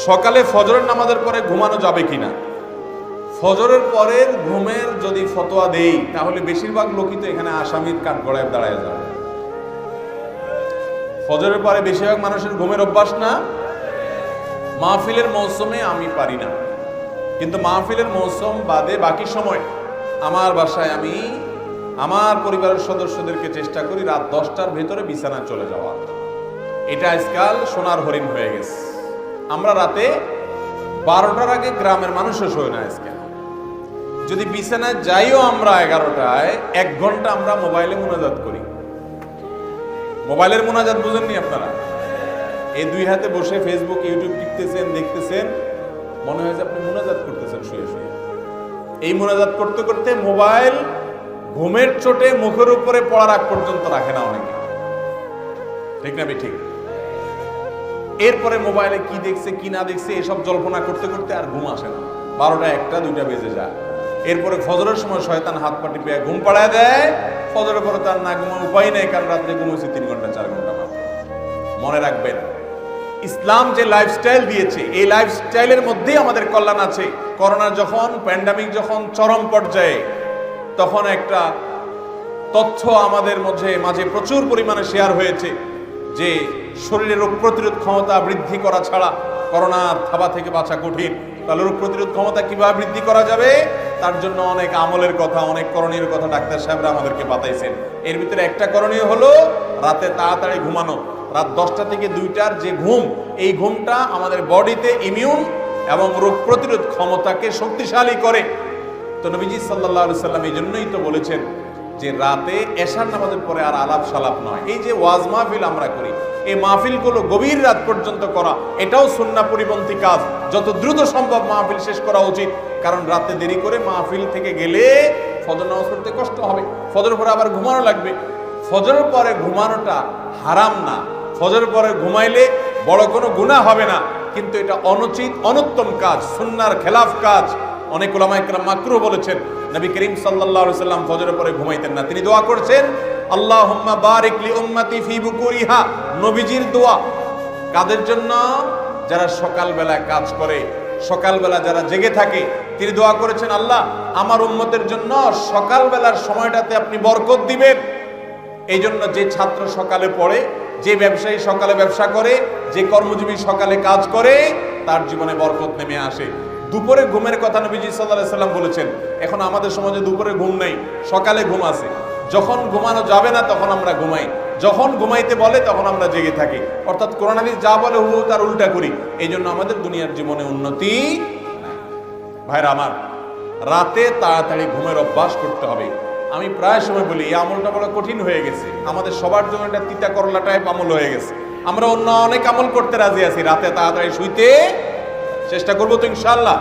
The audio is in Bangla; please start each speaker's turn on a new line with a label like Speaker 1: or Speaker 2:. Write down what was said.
Speaker 1: সকালে ফজরের নামাজের পরে ঘুমানো যাবে কিনা? ফজরের পরের ঘুমের যদি ফতোয়া দেই তাহলে বেশিরভাগ লোকই তো এখানে আসামির কাঠগড়ায় দাঁড়ায় যাবে। ফজরের পরে বেশিরভাগ মানুষের ঘুমের অভ্যাস না। মাহফিলের মৌসুমে আমি পারি না, কিন্তু মাহফিলের মৌসুম বাদে বাকি সময় আমার বাসায় আমি আমার পরিবারের সদস্যদেরকে চেষ্টা করি রাত 10টার ভেতরে বিছানায় চলে যাওয়া। এটা আজকাল সোনার হরিণ হয়ে গেছে। আমরা রাতে 12টার আগে গ্রামের মানুষও শোয় না আজকাল। যদি বিছানায় যাইও আমরা 11টায়, 1 ঘন্টা আমরা মোবাইলে মুনাজাত করি। মোবাইলের মুনাজাত বুঝেননি আপনারা? এই 2 হাতে বসে ফেসবুক ইউটিউব টিপতেছেন, দেখতেছেন, মনে হয় যে আপনি মুনাজাত করতেছেন শুয়ে শুয়ে। এই মুনাজাত করতে করতে মোবাইল ঘুমের চোটে মুখের উপরে পড়ার আগ পর্যন্ত রাখে না অনেকে, ঠিক না? ঠিক। এরপরে মোবাইলে কি দেখছে কি না দেখছে এসব জল্পনা করতে করতে আর ঘুম আসে না। 12টা 1টা 2টা বেজে যায়। এরপরে ফজরের সময় শয়তান হাত পা টিপে ঘুম পাড়ায় দেয়। ফজরের পরে তার না ঘুমার উপায় নেই, কারণ রাত্রে ঘুমাইছে 3 ঘন্টা 4 ঘন্টা মাত্র। মনে রাখবেন, ইসলাম যে লাইফস্টাইল দিয়েছে এই লাইফস্টাইলের মধ্যেই আমাদের কল্যাণ আছে। করোনা যখন, প্যান্ডামিক যখন চরম পর্যায়ে, তখন একটা তথ্য আমাদের মাঝে প্রচুর পরিমাণে শেয়ার হয়েছে যে শরীরে রোগ প্রতিরোধ ক্ষমতা বৃদ্ধি করা ছাড়া করোনার থাবা থেকে বাঁচা কঠিন। তাহলে রোগ প্রতিরোধ ক্ষমতা কিভাবে বৃদ্ধি করা যাবে, তার জন্য অনেক আমলের কথা, অনেক করণীয় কথা ডাক্তার সাহেবরা আমাদেরকে বাতাইছেন। এর ভিতরে একটা করণীয় হলো রাতে তাড়াতাড়ি ঘুমানো। রাত 10টা থেকে 2টার যে ঘুম, এই ঘুমটা আমাদের বডিতে ইমিউন এবং রোগ প্রতিরোধ ক্ষমতাকে শক্তিশালী করে। তো নবীজি সাল্লাল্লাহু আলাইহি সাল্লাম এই জন্যই তো বলেছেন যে রাতে এশার নামাজের পরে আর আলাপ সালাপ নয়। এই যে ওয়াজ মাহফিল আমরা করি, এই মাহফিলগুলো গভীর রাত পর্যন্ত করা, এটাও সুন্নাহ পরিপন্থী কাজ। যত দ্রুত সম্ভব মাহফিল শেষ করা উচিত, কারণ রাতে দেরি করে মাহফিল থেকে গেলে ফজর নামাজ পড়তে কষ্ট হবে, ফজর পরে আবার ঘুমানো লাগবে। ফজরের পরে ঘুমানোটা হারাম না, ফজরের পরে ঘুমাইলে বড় কোনো গুনাহ হবে না, কিন্তু এটা অনুচিত অনুত্তম কাজ, সুন্নাহর খেলাফ কাজ। অনেক উলামায়ে কেরাম মাকরুহ বলেছেন। নবী করিম সাল্লাল্লাহু আলাইহি সাল্লাম ফজরের পরে ঘুমাইতেন না, তিনি দোয়া করছেন আল্লাহুম্মা বারিক লি উম্মতি ফি বুকুরিহা। নবীজির দোয়া কাদের জন্য? যারা সকালবেলা কাজ করে, সকালবেলা যারা জেগে থাকে। তিনি দোয়া করেছেন, আল্লাহ আমার উম্মতের জন্য সকালবেলার সময়টাতে আপনি বরকত দিবেন। এই জন্য যে ছাত্র সকালে পড়ে, যে ব্যবসায়ী সকালে ব্যবসা করে, যে কর্মজীবী সকালে কাজ করে, তার জীবনে বরকত নেমে আসে। দুপুরে ঘুমের কথা নবীজি সাল্লাল্লাহু আলাইহি সাল্লাম বলেছেন। এখন আমাদের সমাজে দুপুরে ঘুম নেই, সকালে ঘুম আছে। যখন ঘুমানো যাবে না তখন আমরা ঘুমাই, যখন ঘুমাইতে বলে তখন আমরা জেগে থাকি। অর্থাৎ কোরআন হাদিস যা বলে হুবহু তার উল্টা করি। এই জন্য আমাদের দুনিয়ার জীবনে উন্নতি নাই। ভাইরা আমার, রাতে তাড়াতাড়ি ঘুমের অভ্যাস করতে হবে। আমি প্রায় সময় বলি এই আমলটা বড় কঠিন হয়ে গেছে, আমাদের সবার জন্য এটা তিতা করলা টাইপ আমল হয়ে গেছে। আমরা অন্য অনেক আমল করতে রাজি আছি, রাতে তাড়াতাড়ি শুইতে চেষ্টা করবো তো ইনশাআল্লাহ।